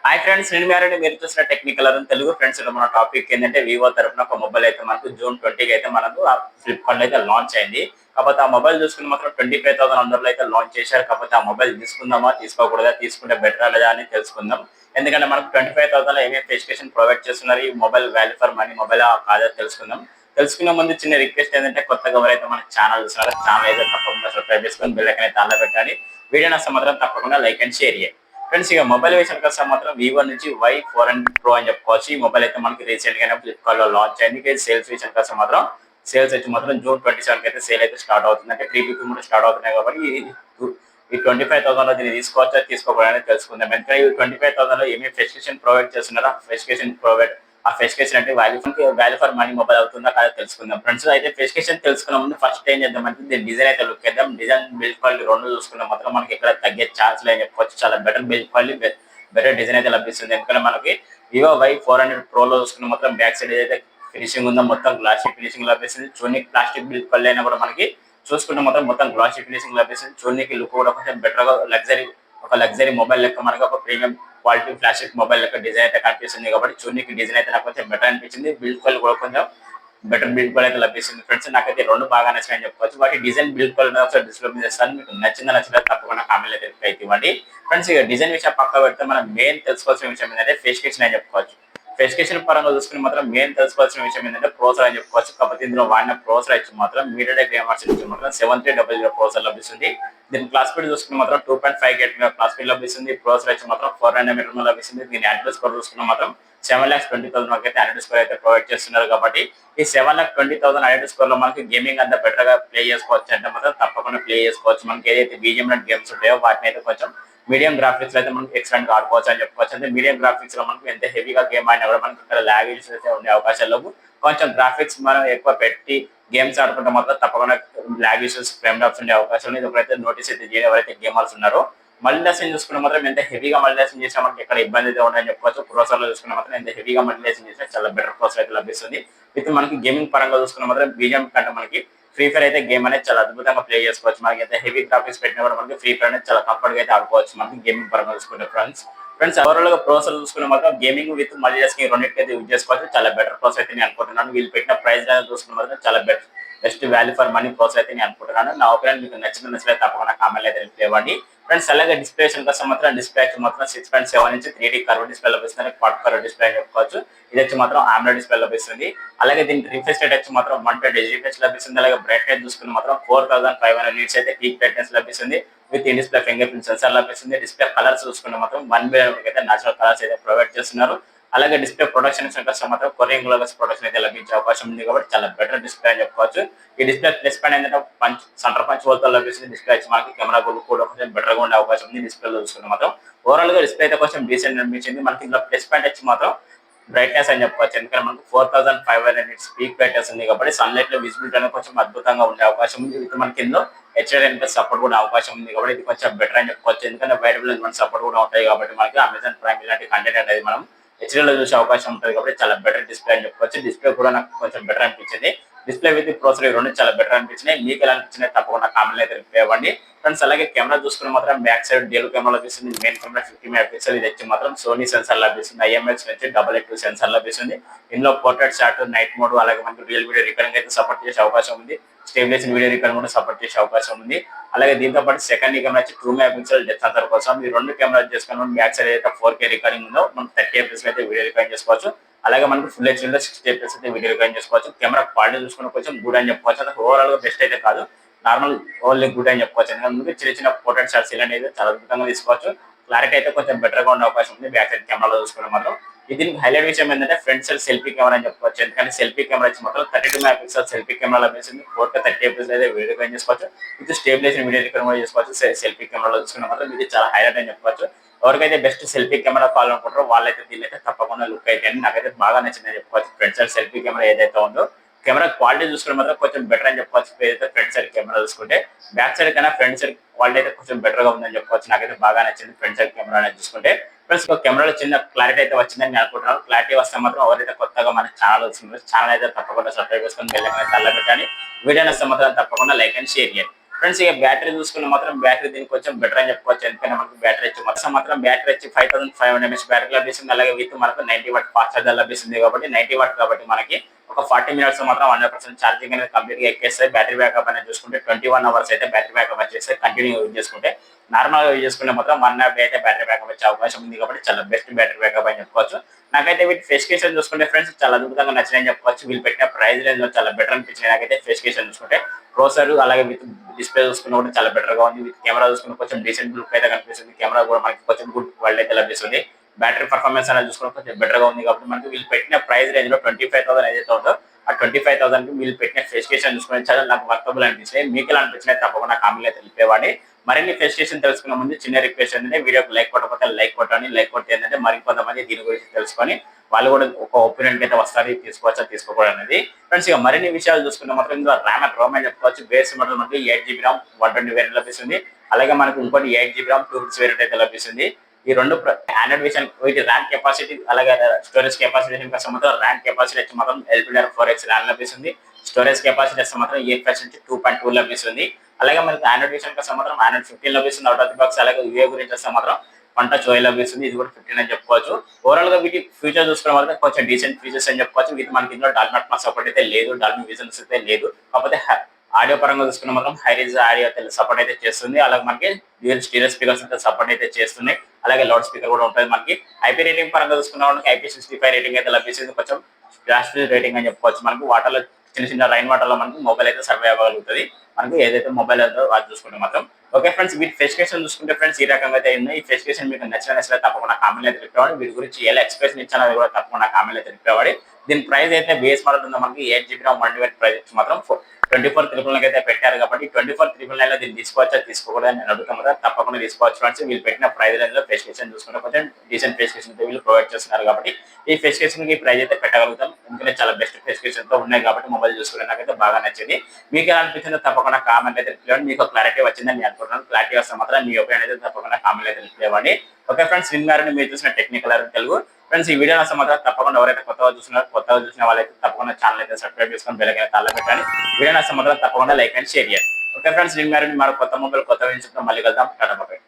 Hi friends, నేను married మీరు చూసిన టెక్నికల్ తెలుగు ఫ్రెండ్స్. మన టాపిక్ ఏంటంటే వివో తరఫున ఒక మొబైల్ అయితే మనకు జూన్ 20కి అయితే మనకు ఫ్లిప్కార్ట్ అయితే లాంచ్ అయింది. కాకపోతే ఆ మొబైల్ చూసుకుని మాత్రం 25,000 అందరిలో అయితే లాంచ్ చేశారు. కాకపోతే ఆ మొబైల్ తీసుకుందామా తీసుకోకూడదా, తీసుకుంటే బెటర్ లేదా అని తెలుసుకుందాం. ఎందుకంటే మనకు 25,000 ఏమేమి స్పెసిఫికేషన్ ప్రొవైడ్ చేస్తున్నారు, ఈ mobile value for money mobile కాదా తెలుసుకుందాం. తెలుసుకునే ముందు చిన్న రిక్వెస్ట్ ఏంటంటే కొత్తగా ఎవరైతే మన ఛానల్ చూస్తున్నారో ఛానల్ అయితే తప్పకుండా సబ్స్క్రైబ్ చేసుకొని బెల్ ఐకాన్ అయితే ఆన్లో పెట్టాలి. వీడియో నచ్చితే మాత్రం తప్పకుండా లైక్ అండ్ షేర్ చేయండి. ఫ్రెండ్స్, ఇక మొబైల్ విషయానికి వస్తే మాత్రం వివో నుంచి Y400 Pro అని చెప్పుకోవచ్చు. ఈ మొబైల్ అయితే మనకి రీసెంట్ గానే ఫ్లిప్కార్ట్ లో లాంచ్ అయింది. సేల్స్ విషయానికి వస్తే మాత్రం సేల్స్ వచ్చి మాత్రం జూన్ 27 అయితే సేల్ అయితే స్టార్ట్ అవుతుంది. అంటే ప్రీబుకింగ్ కూడా స్టార్ట్ అవుతున్నాయి కాబట్టి ఈ 25,000 లో దీన్ని తీసుకోవచ్చా తీసుకోకూడదని తెలుసుకుందాం. ఎందుకంటే ఈ 25,000 లో ఏమేమి ఫెసిలిటేషన్ ప్రొవైడ్ చేస్తున్నారో ఆ ఫెసిలిటేషన్ అంటే వాల్యూ ఫర్ మనీ మొబైల్ అవుతుందా కాదో తెలుసుకుందాం. ఫ్రెండ్స్, అయితే ఫెసిలిటేషన్ తెలుసుకున్న ముందు ఫస్ట్ ఏం చేద్దామంటే దీని డిజైన్ అయితే లుక్ చేద్దాం. డిజైన్ బిల్డ్ క్వాలిటీ రెండు చూసుకున్న మాత్రం మనకి ఎక్కడ తగ్గే ఛాన్స్ లేని చెప్పొచ్చు. చాలా better build quality, better design అయితే లభిస్తుంది. ఎందుకంటే మనకి వివో Y400 Pro లో చూసుకున్న మాత్రం బ్యాక్ సైడ్ అయితే ఫినిషింగ్ ఉందో మొత్తం గ్లాసీ ఫినిషింగ్ లభిస్తుంది. చూడడానికి ప్లాస్టిక్ బిల్డ్ క్వాలిటీ అయినా కూడా మనకి చూసుకుంటే మొత్తం గ్లాసీ ఫినిషింగ్ లభిస్తుంది. చూడడానికి లుక్ కూడా కొంచెం బెటర్ గా లగ్జరీ మొబైల్ లెక్క మనకి ఒక ప్రీమియం క్వాలిటీ ఫ్లాషిక్ మొబైల్ లెక్క డిజైన్ అయితే కనిపిస్తుంది. కాబట్టి చూడడానికి డిజైన్ అయితే నాకు కొంచెం బెటర్ అనిపించింది. బిల్డ్ క్వాలిటీ కూడా కొంచెం బెటర్ బిల్డ్ క్వాలిటీ అయితే లభిస్తుంది. ఫ్రెండ్స్, నాకైతే రెండు బాగా నచ్చాయని చెప్పుకోవచ్చు. వాటి డిజైన్ బిల్డ్ క్వాలిటీ ఒకసారి డిస్ప్లే మీద చేస్తాను. మీకు నచ్చలేదు తప్పకుండా కామెంట్ అయితే రిప్లై ఇవ్వండి. ఫ్రెండ్స్, ఇక డిజైన్ విషయం పక్క పెడితే మనం మెయిన్ తెలుసుకోవాల్సిన విషయం ఏంటంటే ఫెసిలిటేషన్ అని చెప్పుకోవచ్చు. ఫెసిలిటేషన్ పరంగా చూసుకుని మాత్రం మెయిన్ తెలుసుకోవాల్సిన విషయం ఏంటంటే ప్రోసెసర్ అని చెప్పుకోవచ్చు. కాకపోతే ఇందులో వాడిన ప్రోసెసర్ వచ్చి మాత్రం మీడియాటెక్ గేమర్స్ నుంచి మాత్రం 7300 ప్రోసెసర్ లభిస్తుంది. దీని క్లాస్ స్పీడ్ చూసుకుని మాత్రం 2.5 GHz క్లాస్ స్పీడ్ లభిస్తుంది. ప్రోసెసర్ వచ్చి మాత్రం 4nm లభిస్తుంది. దీని యాంటీ స్కోర్ చూసుకున్న మాత్రం 7,20,000 వరకు అయితే యాంటీ స్కోర్ అయితే ప్రొవైడ్ చేస్తున్నారు. కాబట్టి ఈ 7,20,000 యాంటీ స్కోర్ లో మనకి గేమింగ్ అంతా బెటర్ గా ప్లే చేసుకోవచ్చు. అంటే మాత్రం తప్పకుండా ప్లే చేసుకోవచ్చు. మనకి ఏదైతే బీజిఎం గేమ్స్ ఉంటాయో వాటిని అయితే కొంచెం మీడియం గ్రాఫిక్స్ లో అయితే మనకి ఎక్సలెంట్ గా ఆడుకోవచ్చు అని చెప్పుకోవచ్చు. అంటే మీడియం గ్రాఫిక్స్ లో మనకి ఎంత హెవీగా గేమ్ ఆడినా కూడా మనకి ఇక్కడ లాగ్ ఇష్యూస్ అయితే ఉండే అవకాశాలు లేవు. కొంచెం గ్రాఫిక్స్ మనం ఎక్కువ పెట్టి గేమ్స్ ఆడుకుంటే మాత్రం తప్పకుండా లాగ్ ఇష్యూస్, ఫ్రేమ్ డ్రాప్స్ ఉండే అవకాశాలు ఎవరైతే నోటీస్ అయితే చేయడం, ఎవరైతే గేమర్స్ ఉన్నారో. మల్టీటాస్కింగ్ చూసుకున్న మాత్రం ఎంత హెవీగా మల్టీటాస్కింగ్ చేసినా మనకి ఎక్కడ ఇబ్బంది అయితే ఉండదని చెప్పుకోవచ్చు. ప్రోసెసర్ లో చూసుకున్న మాత్రం ఎంత హెవీగా మల్టీటాస్కింగ్ చేసినా చాలా బెటర్ ప్రోసెసర్ అయితే లభిస్తుంది. విత్ మనకి గేమింగ్ పరంగా చూసుకున్న మాత్రం బీజిఎం కంటే మనకి ఫ్రీ ఫైర్ అయితే గేమ్ అనేది చాలా అద్భుతంగా ప్లే చేసుకోవచ్చు. మనకి ఎంత హెవీ గ్రాఫిక్స్ పెట్టినా కూడా మనకి ఫ్రీ ఫైర్ అనేది చాలా కంఫర్ట్ గా అయితే ఆడుకోవచ్చు మనకి గేమింగ్ పరంగా చూసుకుంటే. ఫ్రెండ్స్ ఓవరాల్ గా ప్రోసెసర్ చూసుకున్న మాత్రం గేమింగ్ విత్ మల్టీటాస్కింగ్ రెండింటికి యూజ్ చేసుకోవచ్చు. చాలా బెటర్ ప్రోసెసర్ అయితే నేను అనుకుంటున్నాను. వీళ్ళు పెట్టిన ప్రైస్ చూసుకున్న మాత్రం చాలా best value for money processor అయితే నేను అనుకుంటున్నాను. నా ఒపీనియన్ మీకు నచ్చినట్లయితే తప్పకుండా కామెంట్ అయితే రిప్లై ఇవ్వండి. ఫ్రెండ్స్, అలాగే డిస్ప్లే కోసం మాత్రం డిస్ప్లే మాత్రం 6.7 ఇంచ్ 3D కర్వ్ డిస్ప్లే లభిస్తుంది. క్వాడ్ కర్వ్ డిస్ప్లే అని చెప్పుకోవచ్చు. ఇది వచ్చి మాత్రం AMOLED డిస్ప్లే లభిస్తుంది. అలాగే దీని రిఫ్రెష్ రేట్ వచ్చి మాత్రం 120 Hz లభిస్తుంది. అలాగే బ్రైట్నెస్ చూసుకుని మాత్రం 4500 nits అయితే పీక్ బ్రైట్నెస్ లభిస్తుంది. With in display finger print censor లభిస్తుంది. డిస్ప్లే కలర్స్ చూసుకున్న మాత్రం 1 billion అయితే నేచురల్ కలర్స్ అయితే ప్రొవైడ్ చేస్తున్నారు. అలాగే డిస్ప్లే ప్రొడక్షన్ కోసం మాత్రం కొరియన్ గ్లోబల్స్ ప్రొడక్షన్ అయితే లభించే అవకాశం ఉంది. కాబట్టి చాలా బెటర్ డిస్ప్లే అని చెప్పుకోవచ్చు. ఈ డిస్ప్లే ప్లస్ పాయింట్ ఏంటంటే సెంటర్ పంచ్ హోల్తో లభిస్తుంది. డిస్ప్లే వచ్చి మనకి కెమెరా కూడా కొంచెం బెటర్ గా ఉండే అవకాశం ఉంది. డిస్ప్లే చూసుకున్న మాత్రం ఓవరాల్ గా డిస్ప్లే అయితే కొంచెం డీసెంట్ అనిపించింది. మనకి ఇందులో ప్లస్ పాయింట్ వచ్చి మాత్రం బ్రైట్నెస్ అని చెప్పుకోవచ్చు. ఎందుకంటే మనకు 4500 nits పీక్ బ్రైట్నెస్ ఉంది. కాబట్టి సన్లైట్ లో విజిబిలిటీ అనేది కొంచెం అద్భుతంగా ఉండే అవకాశం ఉంది. ఇది మనకి ఇందులో HDR సపోర్ట్ కూడా అవకాశం ఉంది. కాబట్టి ఇది కొంచెం బెటర్ అని చెప్పుకోవచ్చు. ఎందుకంటే వైడ్ సపోర్ట్ కూడా ఉంటాయి. కాబట్టి మనకి అమెజాన్ ప్రైమ్ ఇలాంటి కంటెంట్ అనేది మనం హెచ్డీలో చూసే అవకాశం ఉంటుంది. కాబట్టి చాలా బెటర్ డిస్ప్లే అని చెప్పుకోవచ్చు. డిస్ప్లే కూడా నాకు కొంచెం బెటర్ అనిపించింది. డిస్ప్లే విత్ ప్రోసెసర్ రెండు చాలా బెటర్ అనిపించినాయి. మీకు ఎలా అనిపించినాయి తప్పకుండా కామెంట్ అయితే రిప్లై ఇవ్వండి. ఫ్రెండ్స్, అలాగే కెమెరా చూసుకుని మాత్రం బ్యాక్ సైడ్ డ్యూయల్ కెమెరా లభిస్తుంది. Main camera 50 MP. ఇది వచ్చి మాత్రం సోనీ సెన్సార్ లభిస్తుంది. IMX నుంచి 882 సెన్సార్ లభిస్తుంది. ఇందులో పోర్ట్రేట్ షాట్, నైట్ మోడ్, అలాగే మనకి రియల్ వీడియో రికార్డింగ్ అయితే సపోర్ట్ చేసే అవకాశం ఉంది. స్టేబిలైజేషన్ వీడియో రికార్డింగ్ కూడా సపోర్ట్ చేసే అవకాశం ఉంది. అలాగే దీంతో పాటు సెకండ్ కెమెరా వచ్చి 2 MP డెప్త్ అంతర్ కోసం. ఈ రెండు కెమెరా చేసుకుని బ్యాక్ సైడ్ అయితే 4K రికార్డింగ్ ఉందో మనం 30 FPS అయితే వీడియో రికార్డింగ్ చేసుకోవచ్చు. అలాగే మనకు ఫుల్ హెచ్డీలో 60 FPS అయితే వీడియో రికార్డింగ్ చేసుకోవచ్చు. కెమెరా క్వాలిటీ చూసుకున్న కొంచెం గుడ్ అని చెప్పుకోవచ్చు. అంటే ఓవరాల్ గా బెస్ట్ అయితే కాదు, నార్మల్ ఓన్లీ గుడ్ అని చెప్పుకోవచ్చు. ఎందుకంటే చిన్న చిన్న పోర్ట్రేట్ షాట్స్ ఇలాంటి అయితే చాలా అద్భుతంగా తీసుకోవచ్చు. క్లారిటీ అయితే కొంచెం బెటర్ గా ఉండే అవకాశం ఉంది బ్యాక్ సైడ్ కెమెరాలో చూసుకున్న మాత్రం. దీనికి హైలైట్ విషయం ఏంటంటే ఫ్రంట్ సైడ్ సెల్ఫీ కెమెరా అని చెప్పుకోవచ్చు. ఎందుకంటే సెల్ఫీ కెమెరా వచ్చి మాత్రం 32 MP సెల్ఫీ కెమెరా లభిస్తుంది. 4K 30 FPS అయితే వీడియో రికార్డింగ్ చేసుకోవచ్చు. ఇది స్టేబిలైజేషన్ వీడియో రికార్డింగ్ కూడా చేసుకోవచ్చు. సెల్ఫీ కెమెరాలో చూసుకున్న మాత్రం ఇది చాలా హైలైట్ అని చెప్పుకోవచ్చు. ఎవరికైతే బెస్ట్ సెల్ఫీ కెమెరా కావాలనుకుంటారో వాళ్ళైతే దీన్ని అయితే తప్పకుండా లుక్ అయితే నాకైతే బాగా నచ్చిందని చెప్పుకోవచ్చు. ఫ్రంట్ సైడ్ సెల్ఫీ కెమెరా ఏదైతే ఉందో కెమెరా క్వాలిటీ చూసుకుంటే మాత్రం కొంచెం బెటర్ అని చెప్పుకోవచ్చు. ఏదైతే ఫ్రంట్ సైడ్ కెమెరా చూసుకుంటే బ్యాక్ సైడ్ కన్నా ఫ్రంట్ సైడ్ క్వాలిటీ అయితే కొంచెం బెటర్ గా ఉందని చెప్పుకోవచ్చు. నాకైతే బాగా నచ్చింది ఫ్రంట్ సైడ్ కెమెరా అనేది చూసుకుంటే. ప్లస్ కెమెరాలో చిన్న క్లారిటీ అయితే వచ్చిందని నేను అనుకుంటున్నాను. క్లారిటీ వస్తే మాత్రం ఎవరైతే కొత్తగా మన ఛానల్ వస్తున్నారు ఛానల్ అయితే తప్పకుండా సబ్స్క్రైబ్ చేసుకొని బెల్ ఐకాన్ అయితే పెట్టండి. వీడియో నచ్చితే మాత్రం తప్పకుండా లైక్ అండ్ షేర్ చేయండి. ఫ్రెండ్స్ ఇక బ్యాటరీ చూసుకున్న మాత్రం బ్యాటరీ దీనికి కొంచెం బెటర్ అని చెప్పుకోవచ్చు. ఎందుకంటే మనకి బ్యాటరీ వచ్చి మొత్తం మాత్రం బ్యాటరీ వచ్చి 5500 mAh బ్యాటరీ లభిస్తుంది. అలాగే విత్ మనకు 90 వాట్ ఫాస్ట్ ఛార్జర్ లభిస్తుంది. కాబట్టి 90 వాట్ కాబట్టి మనకి ఒక 40 మినిట్స్ మాత్రం 100% ఛార్జింగ్ అనేది కంప్లీట్ గా ఎక్కేస్తాయి. బ్యాటరీ బ్యాకప్ అనేది చూసుకుంటే 21 అవర్స్ అయితే బ్యాటరీ బ్యాకప్ వచ్చేస్తే కంటిన్యూ యూజ్ చేసుకుంటే, నార్మల్ గా యూజ్ చేసుకుంటే మాత్రం 1 డే అయితే బ్యాటరీ బ్యాకప్ వచ్చే అవకాశం ఉంది. కాబట్టి చాలా బెస్ట్ బ్యాటరీ బ్యాకప్ అని చెప్పుకోవచ్చు. నాకైతే వీటి స్పెసిఫికేషన్ చూసుకుంటే ఫ్రెండ్స్ చాలా అద్భుతంగా నచ్చినాయని చెప్పుకోవచ్చు. వీళ్ళు పెట్టిన ప్రైస్ రేంజ్ లో చాలా బెటర్ అనిపించింది నాకైతే. స్పెసిఫికేషన్ చూసుకుంటే ప్రోసెసర్ అలాగే విత్ డిస్ప్లే చూసుకున్న కూడా చాలా బెటర్ గా ఉంది. విత్ కెమెరా చూసుకున్న కొంచెం డీసెంట్ లుక్ అయితే కనిపిస్తుంది. కెమెరా కూడా మనకి కొంచెం గుడ్ క్వాలిటీ అయితే లభిస్తుంది. బ్యాటరీ పర్ఫార్మెన్స్ అనేది చూసుకున్న కొంచెం బెటర్ గా ఉంది. కాబట్టి మనకి వీళ్ళు పెట్టిన ప్రైస్ రేంజ్ లో 25,000 ఏదైతే ఉందో ఆ 25,000 కి వీళ్ళు పెట్టిన స్పెసిఫికేషన్ చూసుకుని చాలా నాకు వర్కబుల్ అనిపించింది. మీకు ఎలా అనిపించినాయి తప్పకుండా కామెంట్ అయితే తెలిపేవాడి. మరిన్ని స్పెసిఫికేషన్ తెలుసుకునే ముందు చిన్న రిక్వెస్ట్ ఏంటంటే వీడియోకి లైక్ కొట్టకపోతే లైక్ కొట్టండి. లైక్ కొడితే ఏంటంటే మరికొంతమంది దీని గురించి తెలుసుకొని వాళ్ళు కూడా ఒక ఒపీనియన్ అయితే వస్తారు, తీసుకోవచ్చా తీసుకోకూడదు అనేది. ఫ్రెండ్స్ ఇక మరిన్ని విషయాలు చూసుకుంటే మాత్రం ఇందులో ర్యామ్ అండ్ రోమ్ అని చెప్పుకోవచ్చు. బేస్ మోడల్ మనకి 8GB RAM 120 వేరియంట్ లభిస్తుంది. అలాగే మనకు ఇంకోటి 8GB RAM 256 వేరియంట్ అయితే లభిస్తుంది. ఈ రెండు ఆండ్రాయిడ్ విషన్ వీటి ర్యామ్ కెపాసిటీ అలాగే స్టోరేజ్ కెపాసిటీ మాత్రం ర్యామ్ కెపాసిటీ వచ్చి మాత్రం LPDDR4X ర్యామ్ లభిస్తుంది. స్టోరేజ్ కెపాసిటీ వచ్చి మాత్రం 2.2 లభిస్తుంది. అలాగే మనకి ఆండ్రాయిడ్ విషన్ కోసం మాత్రం ఆండ్రాయిడ్ 15 లభిస్తుంది అవుట్ ఆఫ్ ది బాక్స్. అలాగే యూఏ గురించి వస్తే మాత్రం టచ్ ఓఎల్ లభిస్తుంది. ఇది కూడా 15 అని చెప్పుకోవచ్చు. ఓవరాల్ గా వీటి ఫ్యూచర్ చూసుకున్న మాత్రం కొంచెం డీసెంట్ ఫీచర్స్ అని చెప్పుకోవచ్చు. వీటి మనకి ఇందులో డాల్బీ అట్మాస్ సపోర్ట్ అయితే లేదు, డాల్బీ విజన్స్ అయితే లేదు. కాకపోతే ఆడియో పరంగా చూసుకున్న మాత్రం హైరీజ్ ఆడియో సపోర్ట్ అయితే చేస్తుంది. అలాగే మనకి డ్యూయల్ స్టీరియో స్పీకర్స్ అయితే సపోర్ట్ అయితే చేస్తుంది. అలాగే లౌడ్ స్పీకర్ కూడా ఉంటుంది. మనకి ఐపీ రేటింగ్ పరంగా చూసుకున్న వాళ్ళకి IP65 రేటింగ్ అయితే లభిస్తుంది. కొంచెం ఫ్లాష్ రేటింగ్ అని చెప్పుకోవచ్చు. మనకి వాటర్ లో చిన్న చిన్న రైన్ వాటర్ లో మనకి మొబైల్ అయితే సర్వే అవ్వగలుగుతుంది. మనకి ఏదైతే మొబైల్ ఉందో అది చూసుకుంటే మాత్రం ఓకే ఫ్రెండ్స్. వీటి స్పెసిఫికేషన్ చూసుకుంటే ఫ్రెండ్స్ ఈ రకంగా అయితే ఉన్నాయి. ఈ స్పెసిఫికేషన్ మీకు నచ్చినా తప్పకుండా కామెంట్ అయితే తెలిపేవాడి. వీటి గురించి ఎలా ఎక్స్ప్రెషన్ ఇచ్చానో అది కూడా తప్పకుండా కామెంట్ అయితే తెలిపేవాడి. దీని ప్రైస్ అయితే బేస్ మోడల్ ఉందో మనకి 8GB RAM 120 ప్రైస్ వచ్చి మాత్రం 24,999 అయితే పెట్టారు. కాబట్టి 24,999 లో దీన్ని తీసుకోవచ్చా తీసుకోకూడదు అని నేను అడుగుతాను కదా, తప్పకుండా తీసుకోవచ్చు ఫ్రెండ్స్. వీళ్ళు పెట్టిన ప్రైస్ రేంజ్ లో స్పెసిఫికేషన్ చూసుకుంటే కొంచెం డీసెంట్ స్పెసిఫికేషన్ అయితే వీళ్ళు ప్రొవైడ్ చేస్తున్నారు. కాబట్టి ఈ స్పెసిఫికేషన్ కి ప్రైస్ అయితే పెట్టగలుగుతాం. ఎందుకంటే చాలా బెస్ట్ స్పెసిఫికేషన్ తో ఉన్నాయి కాబట్టి మొబైల్ చూసుకునే నాకైతే బాగా నచ్చింది. మీకు ఎలా అనిపించిందో తప్పకుండా కామెంట్ అయితే తెలియవండి. మీకు క్లారిటీ వచ్చిందని నేను అనుకుంటున్నాను. క్లారిటీ వస్తే మాత్రం మీ ఒపీనియన్ అయితే తప్పకుండా కామెంట్ అయితే తెలియవండి. ఓకే ఫ్రెండ్స్, విన్నారని మీరు చూసిన టెక్నికల్ తెలుగు. ఫ్రెండ్స్ ఈ వీడియో నచ్చ మాత్రం తప్పకుండా ఎవరైతే కొత్తగా చూసిన వాళ్ళైతే తప్పకుండా ఛానల్ అయితే సబ్స్క్రైబ్ చేసుకొని బెల్ ఐకాన్ తాళం పెట్టండి. వీడియో నచ్చ మాత్రం తప్పకుండా లైక్ అండ్ షేర్ చేయండి. ఓకే ఫ్రెండ్స్, విన్నారని మరో కొత్త మొబైల్ కొత్త వీడియో మళ్ళీ కలుద్దాం. టాటా బాయ్.